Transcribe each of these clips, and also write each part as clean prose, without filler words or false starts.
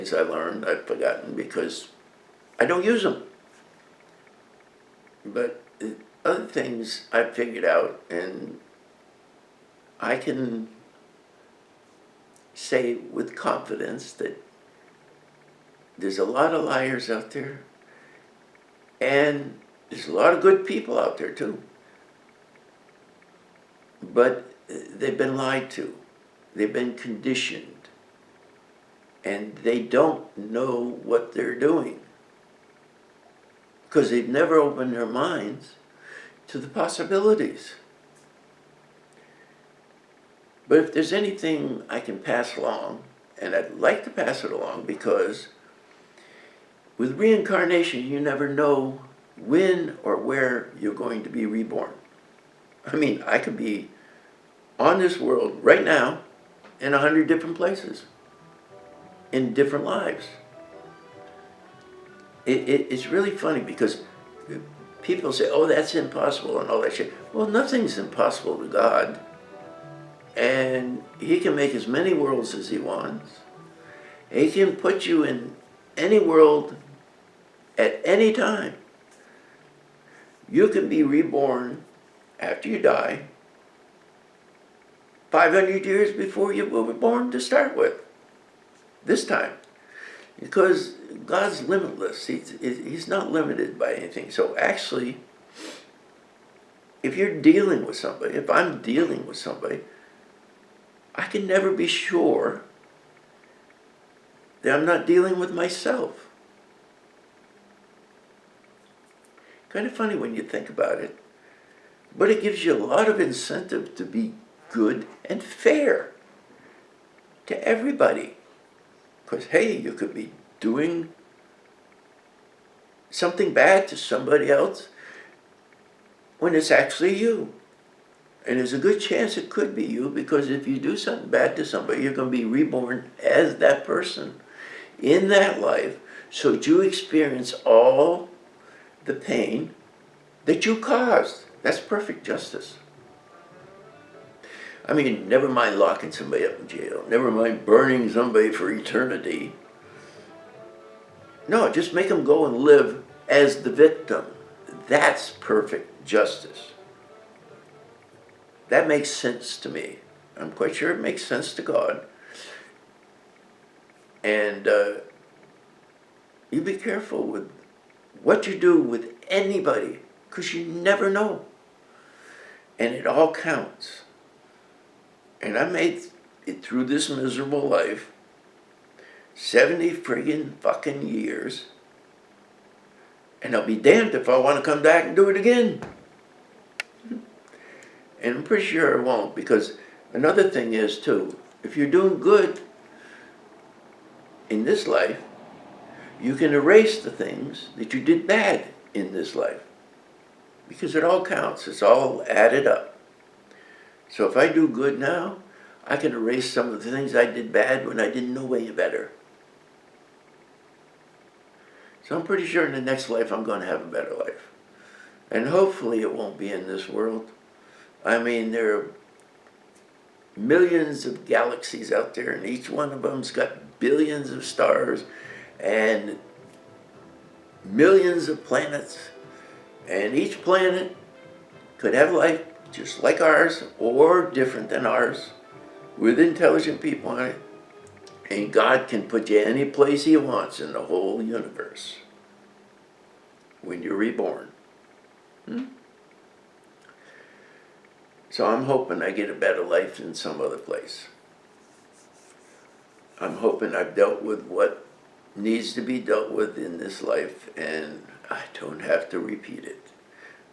Things I learned, I've forgotten because I don't use them. But other things I've figured out, and I can say with confidence that there's a lot of liars out there, and there's a lot of good people out there too. But they've been lied to, they've been conditioned, and they don't know what they're doing because they've never opened their minds to the possibilities. But if there's anything I can pass along, and I'd like to pass it along, because with reincarnation, you never know when or where you're going to be reborn. I mean, I could be on this world right now in 100 different places, in different lives. It's really funny because people say, oh, that's impossible and all that shit. Well, nothing's impossible to God. And he can make as many worlds as he wants. He can put you in any world at any time. You can be reborn after you die 500 years before you were born to start with, this time. Because God's limitless. He's not limited by anything. So actually, if you're dealing with somebody, if I'm dealing with somebody, I can never be sure that I'm not dealing with myself. Kind of funny when you think about it. But it gives you a lot of incentive to be good and fair to everybody. Because, hey, you could be doing something bad to somebody else when it's actually you. And there's a good chance it could be you, because if you do something bad to somebody, you're going to be reborn as that person in that life, so that you experience all the pain that you caused. That's perfect justice. I mean, never mind locking somebody up in jail. Never mind burning somebody for eternity. No, just make them go and live as the victim. That's perfect justice. That makes sense to me. I'm quite sure it makes sense to God. And you be careful with what you do with anybody, because you never know. And it all counts. And I made it through this miserable life 70 friggin' fucking years. And I'll be damned if I want to come back and do it again. And I'm pretty sure I won't, because another thing is too, if you're doing good in this life, you can erase the things that you did bad in this life. Because it all counts, it's all added up. So if I do good now, I can erase some of the things I did bad when I didn't know any better. So I'm pretty sure in the next life I'm going to have a better life. And hopefully it won't be in this world. I mean, there are millions of galaxies out there, and each one of them's got billions of stars and millions of planets. And each planet could have life just like ours or different than ours, with intelligent people on it. And God can put you any place he wants in the whole universe when you're reborn. So I'm hoping I get a better life in some other place. I'm hoping I've dealt with what needs to be dealt with in this life, and I don't have to repeat it,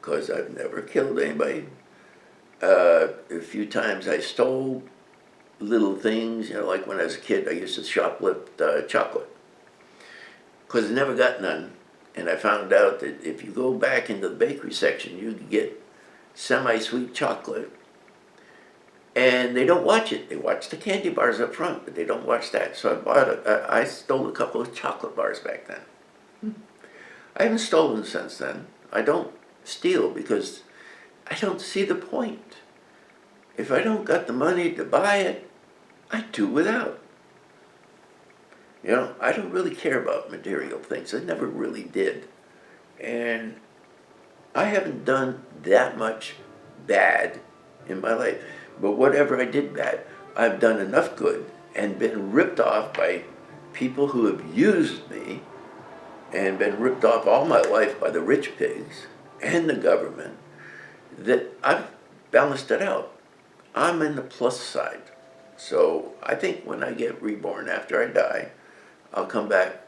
because I've never killed anybody. A few times I stole little things, like when I was a kid, I used to shoplift chocolate, because I never got none. And I found out that if you go back into the bakery section, you can get semi-sweet chocolate. And they don't watch it. They watch the candy bars up front, but they don't watch that. So I stole a couple of chocolate bars back then. I haven't stolen since then. I don't steal because I don't see the point. If I don't got the money to buy it, I do without. You know, I don't really care about material things. I never really did. And I haven't done that much bad in my life. But whatever I did bad, I've done enough good and been ripped off by people who have used me and been ripped off all my life by the rich pigs and the government that I've balanced it out. I'm in the plus side. So I think when I get reborn after I die, I'll come back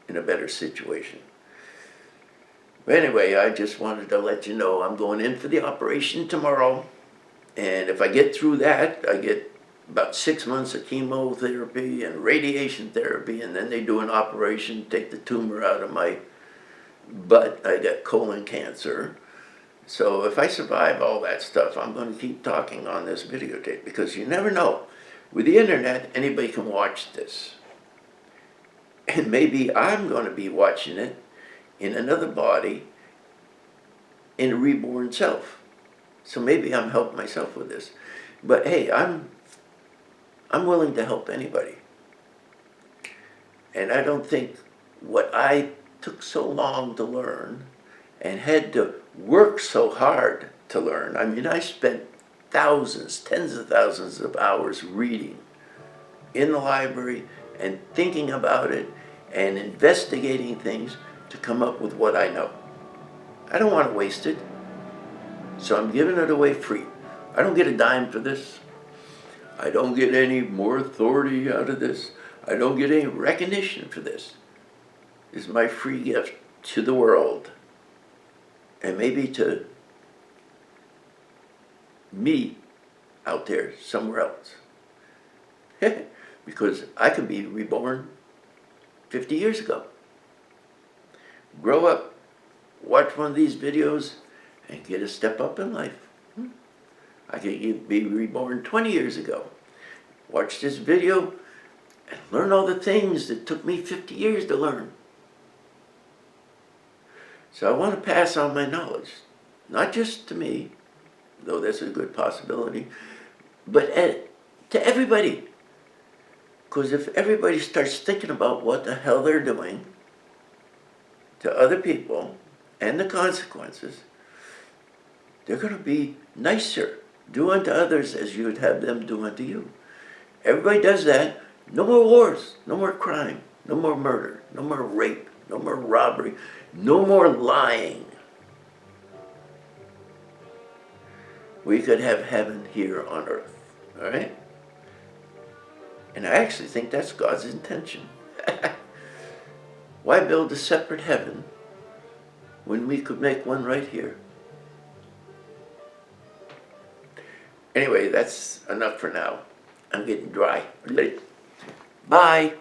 in a better situation. But anyway, I just wanted to let you know I'm going in for the operation tomorrow. And if I get through that, I get about 6 months of chemotherapy and radiation therapy, and then they do an operation, take the tumor out of my butt. I got colon cancer. So if I survive all that stuff, I'm going to keep talking on this videotape, because you never know. With the internet, anybody can watch this. And maybe I'm going to be watching it in another body, in a reborn self. So maybe I'm helping myself with this. But hey, I'm willing to help anybody. And I don't think what I took so long to learn and had to work so hard to learn. I mean, I spent thousands, tens of thousands of hours reading in the library and thinking about it and investigating things to come up with what I know. I don't want to waste it, so I'm giving it away free. I don't get a dime for this. I don't get any more authority out of this. I don't get any recognition for this. This is my free gift to the world, and maybe to me out there somewhere else. Because I could be reborn 50 years ago. Grow up, watch one of these videos, and get a step up in life. I could be reborn 20 years ago. Watch this video and learn all the things that took me 50 years to learn. So I want to pass on my knowledge, not just to me, though that's a good possibility, but to everybody. Because if everybody starts thinking about what the hell they're doing to other people and the consequences, they're going to be nicer. Do unto others as you would have them do unto you. Everybody does that. No more wars, no more crime, no more murder, no more rape, no more robbery, no more lying. We could have heaven here on earth, all right? And I actually think that's God's intention. Why build a separate heaven when we could make one right here? Anyway, that's enough for now. I'm getting dry. Bye.